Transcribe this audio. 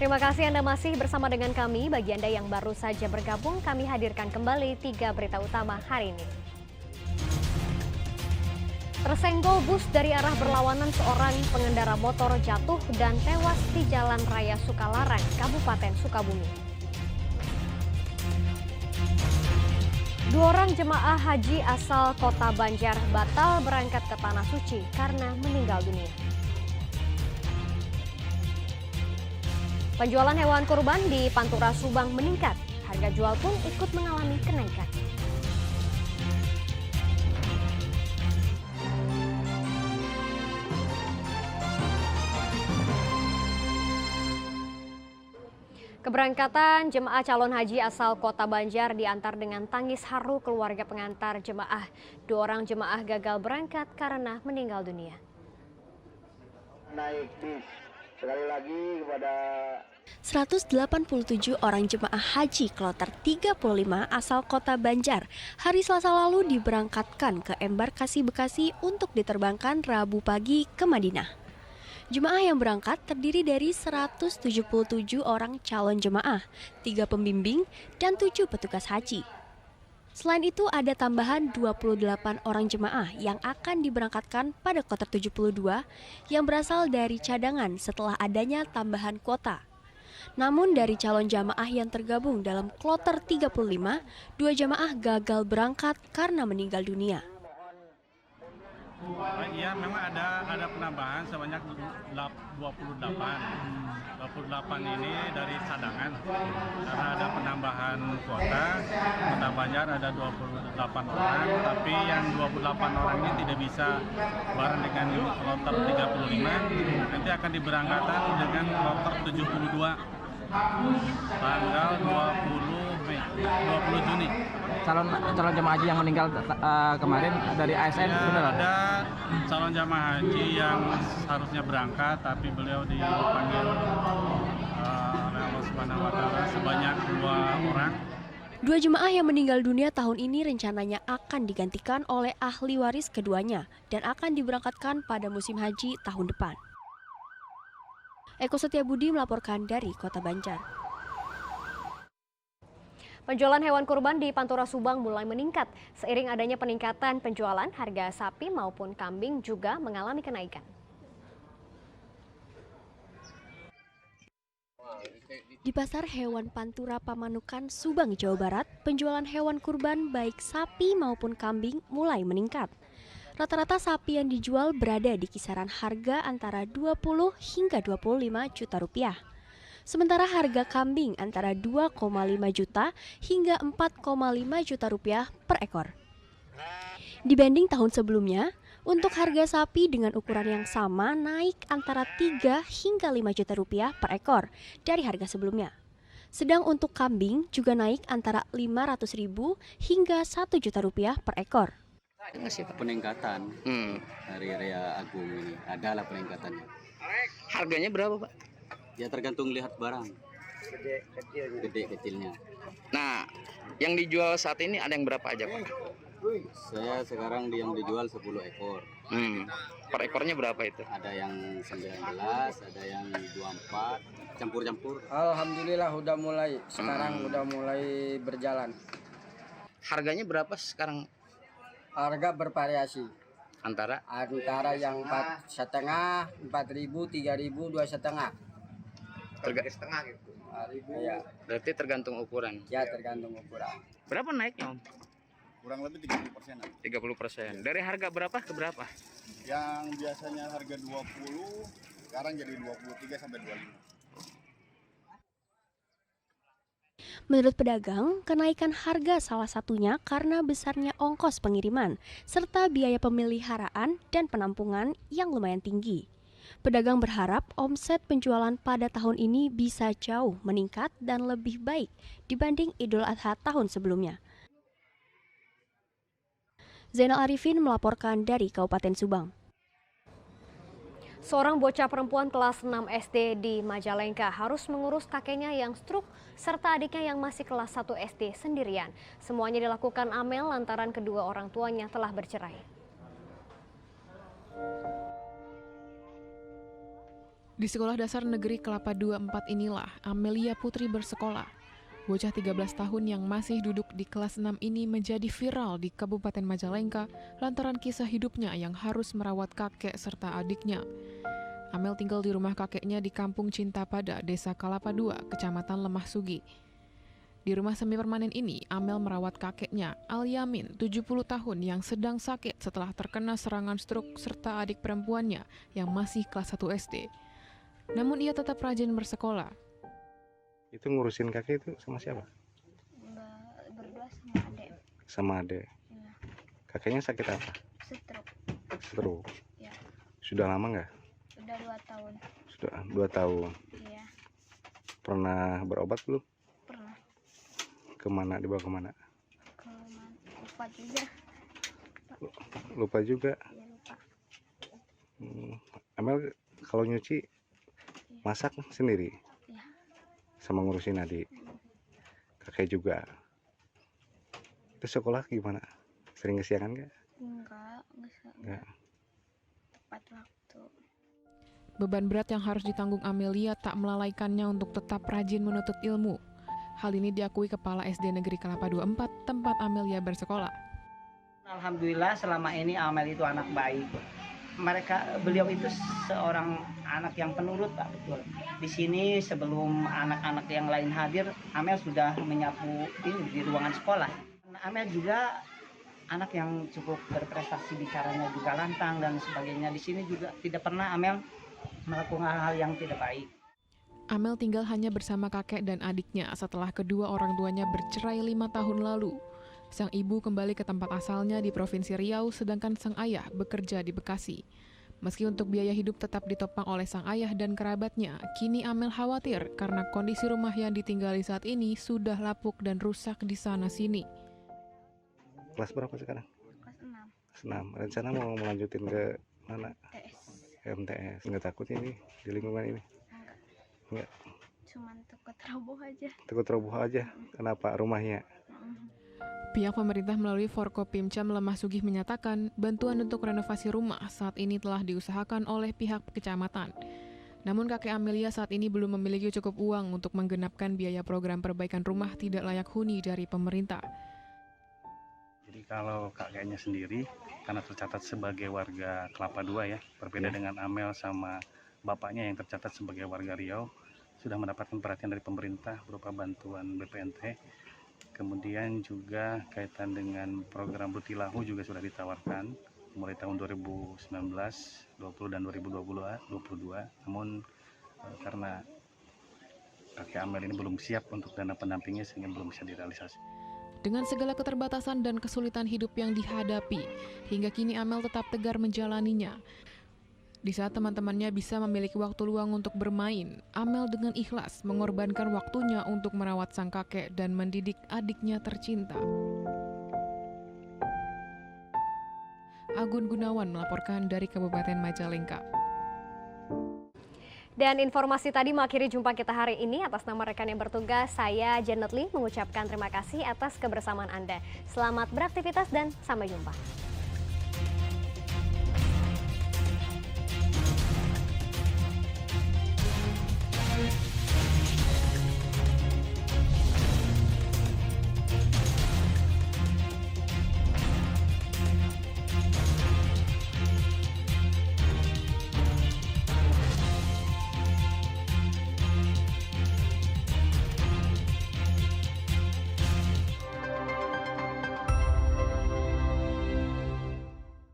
Terima kasih Anda masih bersama dengan kami. Bagi Anda yang baru saja bergabung, kami hadirkan kembali 3 berita utama hari ini. Tersenggol bus dari arah berlawanan, seorang pengendara motor jatuh dan tewas di Jalan Raya Sukalarang, Kabupaten Sukabumi. 2 orang jemaah haji asal Kota Banjar batal berangkat ke Tanah Suci karena meninggal dunia. Penjualan hewan kurban di Pantura Subang meningkat, harga jual pun ikut mengalami kenaikan. Keberangkatan jemaah calon haji asal Kota Banjar diantar dengan tangis haru keluarga pengantar jemaah. 2 orang jemaah gagal berangkat karena meninggal dunia. Naik bis sekali lagi kepada 187 orang jemaah haji kloter 35 asal Kota Banjar hari Selasa lalu diberangkatkan ke embarkasi Bekasi untuk diterbangkan Rabu pagi ke Madinah. Jemaah yang berangkat terdiri dari 177 orang calon jemaah, 3 pembimbing, dan 7 petugas haji. Selain itu ada tambahan 28 orang jemaah yang akan diberangkatkan pada kloter 72 yang berasal dari cadangan setelah adanya tambahan kuota. Namun dari calon jamaah yang tergabung dalam kloter 35, 2 jamaah gagal berangkat karena meninggal dunia. Iya, memang ada penambahan sebanyak 28 ini dari cadangan karena ada penambahan kuota. Kota Banjar ada 28 orang, tapi yang 28 orang ini tidak bisa bareng dengan kloter 35, nanti akan diberangkatkan dengan kloter 72 tanggal 20 Juni. Calon jemaah haji yang meninggal kemarin dari ASN benar? Ada calon jemaah haji yang harusnya berangkat tapi beliau dipanggil oleh Allah Subhanahu wa taala sebanyak 2 orang. 2 jemaah yang meninggal dunia tahun ini rencananya akan digantikan oleh ahli waris keduanya dan akan diberangkatkan pada musim haji tahun depan. Eko Setiabudi melaporkan dari Kota Banjar. Penjualan hewan kurban di Pantura Subang mulai meningkat. Seiring adanya peningkatan penjualan, harga sapi maupun kambing juga mengalami kenaikan. Di Pasar Hewan Pantura Pamanukan, Subang, Jawa Barat, penjualan hewan kurban baik sapi maupun kambing mulai meningkat. Rata-rata sapi yang dijual berada di kisaran harga antara 20 hingga 25 juta rupiah. Sementara harga kambing antara 2,5 juta hingga 4,5 juta rupiah per ekor. Dibanding tahun sebelumnya, untuk harga sapi dengan ukuran yang sama naik antara 3 hingga 5 juta rupiah per ekor dari harga sebelumnya. Sedang untuk kambing juga naik antara 500.000 hingga 1 juta rupiah per ekor. Peningkatan hari Raya Agung ini, adalah peningkatannya. Harganya berapa, Pak? Ya tergantung lihat barang, gede kecilnya. Nah, yang dijual saat ini ada yang berapa aja, Pak? Saya sekarang yang dijual 10 ekor. Per ekornya berapa itu? Ada yang 19, ada yang 24, campur-campur. Alhamdulillah udah mulai, sekarang udah mulai berjalan. Harganya berapa sekarang? Harga bervariasi. Antara Yang 4,5, 4.000, 3.000, 2,5. setengah gitu. Ya, Berarti tergantung ukuran. ya tergantung ukuran. Berapa naiknya, Om? Kurang lebih 30%. 30%. Dari harga berapa ke berapa? Yang biasanya harga 20, sekarang jadi 23 sampai 25. Menurut pedagang, kenaikan harga salah satunya karena besarnya ongkos pengiriman, serta biaya pemeliharaan dan penampungan yang lumayan tinggi. Pedagang berharap omset penjualan pada tahun ini bisa jauh meningkat dan lebih baik dibanding Idul Adha tahun sebelumnya. Zainal Arifin melaporkan dari Kabupaten Subang. Seorang bocah perempuan kelas 6 SD di Majalengka harus mengurus kakeknya yang stroke serta adiknya yang masih kelas 1 SD sendirian. Semuanya dilakukan Amel lantaran kedua orang tuanya telah bercerai. Di Sekolah Dasar Negeri Kelapa 24 inilah Amelia Putri bersekolah. Bocah 13 tahun yang masih duduk di kelas 6 ini menjadi viral di Kabupaten Majalengka lantaran kisah hidupnya yang harus merawat kakek serta adiknya. Amel tinggal di rumah kakeknya di Kampung Cintapada, Desa Kelapa 2, Kecamatan Lemah Sugi. Di rumah semi permanen ini, Amel merawat kakeknya, Al-Yamin, 70 tahun yang sedang sakit setelah terkena serangan stroke serta adik perempuannya yang masih kelas 1 SD. Namun ia tetap rajin bersekolah. Itu ngurusin kakek itu sama siapa? Berdua sama adek. Sama adek. Ya. Kakeknya sakit apa? Stroke. Stroke. Ya. Sudah lama nggak? Sudah 2 tahun. Sudah 2 tahun. Iya. Pernah berobat belum? Pernah. Kemana? Dibawa kemana? Ke lupa juga. Lupa juga. Ya, lupa. Amel kalau nyuci masak sendiri? Ya. Sama ngurusin adik? Kakek juga? Terus sekolah gimana? Sering kesiangan nggak? Enggak. Tepat waktu. Beban berat yang harus ditanggung Amelia tak melalaikannya untuk tetap rajin menuntut ilmu. Hal ini diakui Kepala SD Negeri Kelapa 24 tempat Amelia bersekolah. Alhamdulillah selama ini Amel itu anak baik. Beliau itu seorang anak yang penurut, Pak, betul. Di sini sebelum anak-anak yang lain hadir, Amel sudah menyapu ini di ruangan sekolah. Amel juga anak yang cukup berprestasi, bicaranya juga lantang dan sebagainya. Di sini juga tidak pernah Amel melakukan hal-hal yang tidak baik. Amel tinggal hanya bersama kakek dan adiknya setelah kedua orang tuanya bercerai 5 tahun lalu. Sang ibu kembali ke tempat asalnya di Provinsi Riau, sedangkan sang ayah bekerja di Bekasi. Meski untuk biaya hidup tetap ditopang oleh sang ayah dan kerabatnya, kini Amel khawatir karena kondisi rumah yang ditinggali saat ini sudah lapuk dan rusak di sana-sini. Kelas berapa sekarang? Kelas 6. Kelas 6. Rencana mau melanjutin ke mana? MTS. Nggak takut ini di lingkungan ini? Enggak. Cuman takut roboh aja. Takut roboh aja. Kenapa? Rumahnya? Pihak pemerintah melalui Forkopimcam Lemah Sugih menyatakan bantuan untuk renovasi rumah saat ini telah diusahakan oleh pihak kecamatan. Namun kakek Amelia saat ini belum memiliki cukup uang untuk menggenapkan biaya program perbaikan rumah tidak layak huni dari pemerintah. Jadi kalau kakeknya sendiri, karena tercatat sebagai warga Kelapa 2 ya, berbeda dengan Amel sama bapaknya yang tercatat sebagai warga Riau, sudah mendapatkan perhatian dari pemerintah berupa bantuan BPNT. Kemudian juga kaitan dengan program Rutilahu juga sudah ditawarkan mulai tahun 2019, 20 dan 2022. Namun karena kakek Amel ini belum siap untuk dana pendampingnya sehingga belum bisa direalisasi. Dengan segala keterbatasan dan kesulitan hidup yang dihadapi, hingga kini Amel tetap tegar menjalaninya. Di saat teman-temannya bisa memiliki waktu luang untuk bermain, Amel dengan ikhlas mengorbankan waktunya untuk merawat sang kakek dan mendidik adiknya tercinta. Agun Gunawan melaporkan dari Kabupaten Majalengka. Dan informasi tadi mengakhiri jumpa kita hari ini. Atas nama rekan yang bertugas, saya Janet Lee mengucapkan terima kasih atas kebersamaan Anda. Selamat beraktivitas dan sampai jumpa.